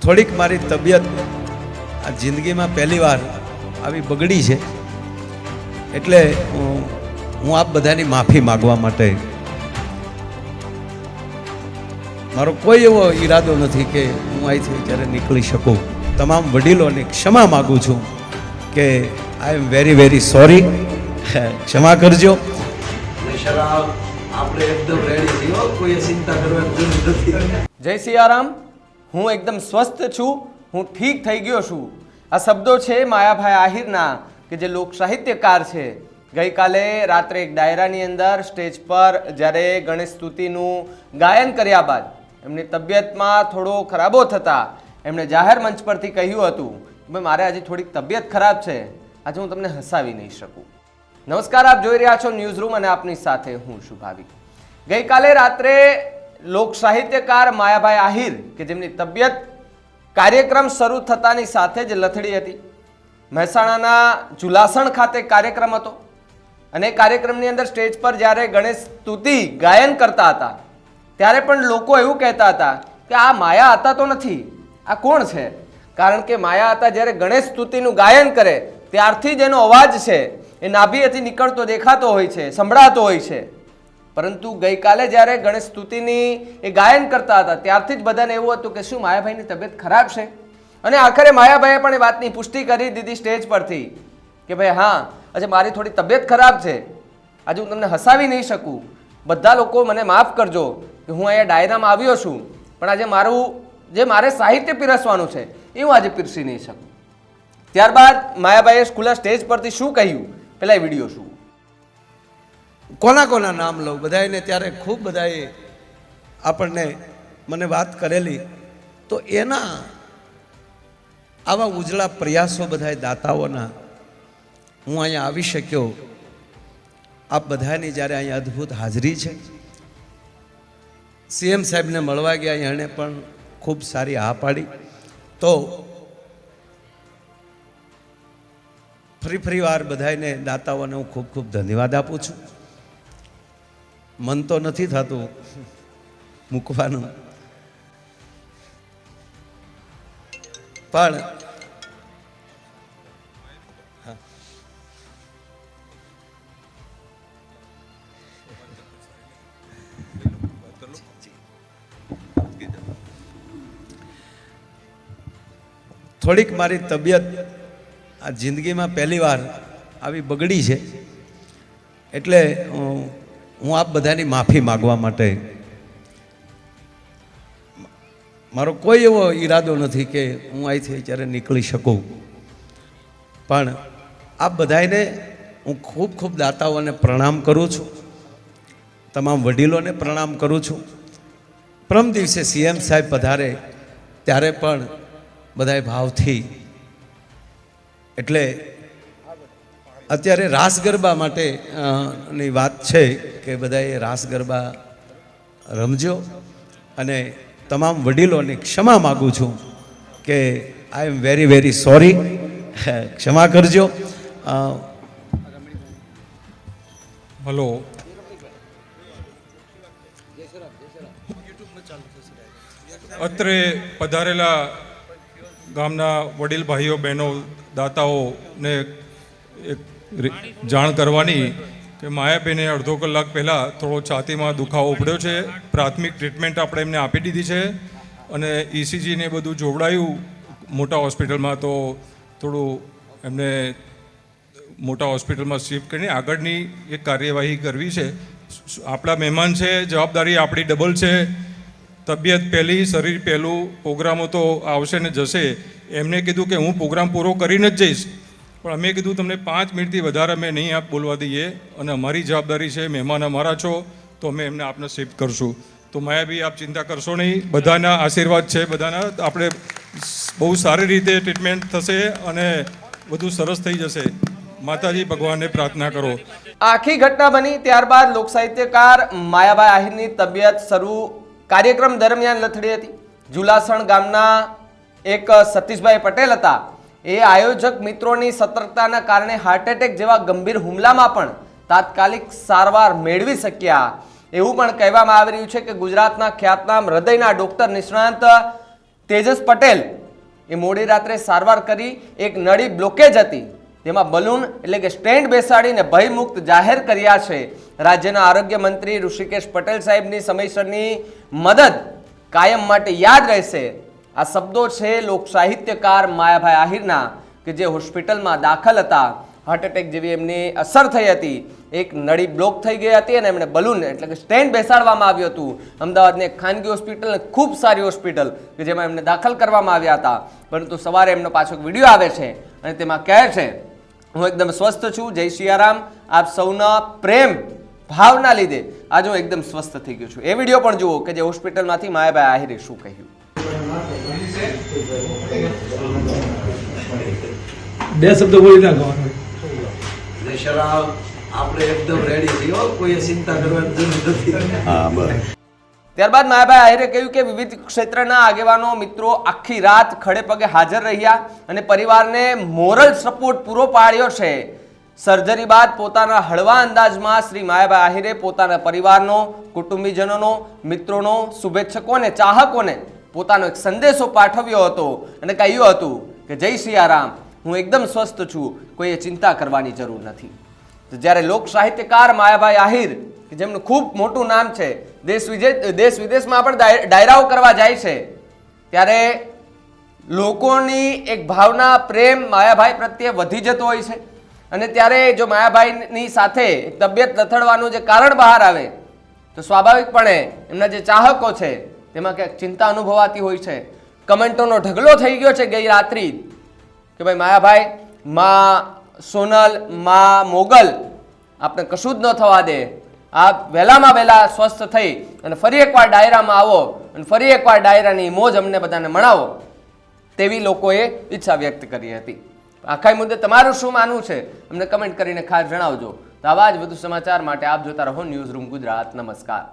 થોડીક મારી તબિયત આ જિંદગીમાં પહેલી વાર આવી બગડી છે, એટલે હું આપ બધાની માફી માગવા માટે, મારો કોઈ એવો ઈરાદો નથી કે હું અહીંથી જ્યારે નીકળી શકું. તમામ વડીલોની ક્ષમા માગું છું કે આઈ એમ વેરી વેરી સોરી, ક્ષમા કરજો. આપણે એકદમ રેડી છીએ, કોઈ ચિંતા કરવાની જરૂર નથી. જય સિયારામ. હું એકદમ સ્વસ્થ છું, હું ઠીક થઈ ગયો છું. આ શબ્દો છે માયાભાઈ આહિરના, કે જે લોક સાહિત્યકાર છે. ગઈકાલે રાત્રે એક ડાયરાની અંદર સ્ટેજ પર જ્યારે ગણેશ સ્તુતિનું ગાયન કર્યા બાદ એમની તબિયતમાં થોડો ખરાબો થતાં એમણે જાહેર મંચ પરથી કહ્યું હતું કે મારે આજે થોડીક તબિયત ખરાબ છે, આજે હું તમને હસાવી નહીં શકું. નમસ્કાર, આપ જોઈ રહ્યા છો ન્યૂઝ રૂમ અને આપની સાથે હું શુભાવી. ગઈકાલે રાત્રે લોક સાહિત્યકાર માયાભાઈ આહિર, કે જેમની તબિયત કાર્યક્રમ શરૂ થતાની સાથે જ લથડી હતી. મહેસાણાના જુલાસણ ખાતે કાર્યક્રમ હતો અને કાર્યક્રમની અંદર સ્ટેજ પર જ્યારે ગણેશ સ્તુતિ ગાયન કરતા હતા ત્યારે પણ લોકો એવું કહેતા હતા કે આ માયા હતા તો નથી, આ કોણ છે? કારણ કે માયા હતા જ્યારે ગણેશ સ્તુતિનું ગાયન કરે ત્યારથી જ એનો અવાજ છે એ નાભીએથી નીકળતો દેખાતો હોય છે, સંભળાતો હોય છે. પરંતુ ગઈકાલે જ્યારે ગણેશ સ્તુતિની એ ગાયન કરતા હતા ત્યારથી જ બધાને એવું હતું કે શું માયાભાઈની તબિયત ખરાબ છે? અને આખરે માયાભાઈએ પણ એ વાતની પુષ્ટિ કરી દીધી સ્ટેજ પરથી કે ભાઈ હા, આજે મારી થોડી તબિયત ખરાબ છે, આજે હું તમને હસાવી નહીં શકું. બધા લોકો મને માફ કરજો કે હું અહીંયા ડાયરામાં આવ્યો છું, પણ આજે જે મારે સાહિત્ય પીરસવાનું છે એ હું આજે પીરસી નહીં શકું. ત્યારબાદ માયાભાઈએ ખુલ્લા સ્ટેજ પરથી શું કહ્યું, પેલા વિડીયો શું, કોના કોના નામ લઉં, બધાને ત્યારે ખૂબ બધાએ આપણને મને વાત કરેલી. તો એના આવા ઉજળા પ્રયાસો બધાએ દાતાઓના હું અહીંયા આવી શક્યો. આપ બધાની જ્યારે અહીંયા અદ્ભુત હાજરી છે. સીએમ સાહેબને મળવા ગયા, એણે પણ ખૂબ સારી હા પાડી. તો ફરી વાર બધાને દાતાઓને હું ખૂબ ખૂબ ધન્યવાદ આપું છું. મન તો નથી થતું મૂકવાનું, પણ થોડીક મારી તબિયત આ જિંદગીમાં પહેલી વાર આવી બગડી છે, એટલે હું આપ બધાની માફી માગવા માટે, મારો કોઈ એવો ઈરાદો નથી કે હું અહીંથી જ્યારે નીકળી શકું. પણ આપ બધાને હું ખૂબ ખૂબ દાતાઓને પ્રણામ કરું છું, તમામ વડીલોને પ્રણામ કરું છું. પ્રમ દિવસે સીએમ સાહેબ પધારે ત્યારે પણ બધાએ ભાવથી, એટલે અત્યારે રાસ ગરબા માટે ની વાત છે કે બધાએ રાસ ગરબા રમજો. અને તમામ વડીલોની ક્ષમા માગું છું કે આઈ એમ વેરી વેરી સોરી, ક્ષમા કરજો. હલો, અત્રે પધારેલા ગામના વડીલ ભાઈઓ બહેનો દાતાઓને એક જાણ કરવાની કે માયાબેને અડધો કલાક પહેલાં થોડો છાતીમાં દુખાવો પડ્યો છે. પ્રાથમિક ટ્રીટમેન્ટ આપણે એમને આપી દીધી છે અને ઇસીજીને બધું જોવડાયું મોટા હોસ્પિટલમાં. તો થોડું એમને મોટા હોસ્પિટલમાં શિફ્ટ કરીને આગળની એક કાર્યવાહી કરવી છે. આપણા મહેમાન છે, જવાબદારી આપણી ડબલ છે. તબિયત પહેલી, શરીર પહેલું. પ્રોગ્રામો તો આવશે ને જશે. એમને કીધું કે હું પ્રોગ્રામ પૂરો કરીને જ જઈશ, પણ અમે કીધું તમને 5 મિનિટથી વધારે અમે નહીં આપ બોલવા દઈએ, અને અમારી જવાબદારી છે, મહેમાન અમારા છો તો અમે એમને આપને શિફ્ટ કરશું. તો માયાભાઈ આપ ચિંતા કરશો નહીં, બધાના આશીર્વાદ છે, બધાના. આપણે બહુ સારી રીતે ટ્રીટમેન્ટ થશે અને બધું સરસ થઈ જશે. માતાજી ભગવાનને પ્રાર્થના કરો. આખી ઘટના બની ત્યારબાદ લોક સાહિત્યકાર માયાભાઈ આહિરની તબિયત કાર્યક્રમ દરમિયાન લથડી હતી. જુલાસણ ગામના એક સતીશભાઈ પટેલ હતા, એ આયોજક મિત્રોની સતર્કતાના કારણે હાર્ટ એટેક જેવા ગંભીર હુમલામાં પણ તાત્કાલિક સારવાર મેળવી શક્યા. એવું પણ કહેવામાં આવી રહ્યું છે કે ગુજરાતના ખ્યાતનામ હૃદયના ડોક્ટર નિષ્ણાંત તેજસ પટેલ એ મોડી રાત્રે સારવાર કરી એક નળી બ્લોકેજ હતી તેમાં બલૂન એટલે કે સ્ટેન્ડ બેસાડીને ભયમુક્ત જાહેર કર્યા છે. રાજ્યના આરોગ્ય મંત્રી ઋષિકેશ પટેલ સાહેબની સમયસરની મદદ કાયમ માટે યાદ રહેશે. આ શબ્દો છે લોક સાહિત્યકાર માયાભાઈ આહિરના કે જે હોસ્પિટલમાં દાખલ હતા. હાર્ટ એટેક જેવી એમની અસર થઈ હતી, એક નળી બ્લોક થઈ ગઈ હતી અને એમને બલૂન એટલે કે સ્ટેન્ડ બેસાડવામાં આવ્યું હતું. અમદાવાદની એક ખાનગી હોસ્પિટલ, ખૂબ સારી હોસ્પિટલ કે જેમાં એમને દાખલ કરવામાં આવ્યા હતા. પરંતુ સવારે એમનો પાછો એક વિડીયો આવે છે અને તેમાં કહે છે હું એકદમ સ્વસ્થ છું, જય સિયારામ, આપ સૌના પ્રેમ ભાવના લીધે આજે હું એકદમ સ્વસ્થ થઈ ગયો છું. એ વિડીયો પણ જુઓ કે જે હોસ્પિટલમાંથી માયાભાઈ આહિરે શું કહ્યું. બે શબ્દ બોલી નાખો. આપણે એકદમ રેડી છીએ, કોઈ ચિંતા કરવાની જરૂર નથી. હા બસ. ત્યારબાદ માયાભાઈ આહિરે કહ્યું કે વિવિધ ક્ષેત્રના આગેવાનો મિત્રો આખી રાત ખડે પગે હાજર રહ્યા અને પરિવારને મોરલ સપોર્ટ પૂરો પાડ્યો છે. સર્જરી બાદ પોતાના હળવા અંદાજમાં શ્રી માયાભાઈ આહિરે પોતાના પરિવારનો, કુટુંબીજનોનો, મિત્રોનો, શુભેચ્છકોને, ચાહકોને પોતાનો એક સંદેશો પાઠવ્યો હતો અને કહ્યું હતું કે જય સિયારામ, હું એકદમ સ્વસ્થ છું, કોઈએ ચિંતા કરવાની જરૂર નથી. તો જ્યારે લોક સાહિત્યકાર માયાભાઈ આહિર કે જેમનું ખૂબ મોટું નામ છે, દેશ વિદેશમાં પણ ડાયરાઓ કરવા જાય છે, ત્યારે લોકોની એક ભાવના, પ્રેમ માયાભાઈ પ્રત્યે વધી જતો હોય છે. અને ત્યારે જો માયાભાઈની સાથે તબિયત લથડવાનું જે કારણ બહાર આવે તો સ્વાભાવિકપણે એમના જે ચાહકો છે તેમાં ક્યાંક ચિંતા અનુભવાતી હોય છે. કમેન્ટોનો ઢગલો થઈ ગયો છે ગઈ રાત્રિ કે ભાઈ માયાભાઈ, માં સોનલ, માં મોગલ, આપણે કશું જ ન થવા દે, આપ વહેલામાં વહેલા સ્વસ્થ થઈ અને ફરી એકવાર ડાયરામાં આવો અને ફરી એકવાર ડાયરાની મોજ અમને બધાને મણાવો, તેવી લોકોએ ઈચ્છા વ્યક્ત કરી હતી. આખા મુદ્દે તમારું શું માનવું છે અમને કમેન્ટ કરીને ખાસ જણાવજો. તો આવા જ વધુ સમાચાર માટે આપ જોતા રહો ન્યૂઝ રૂમ ગુજરાત. નમસ્કાર.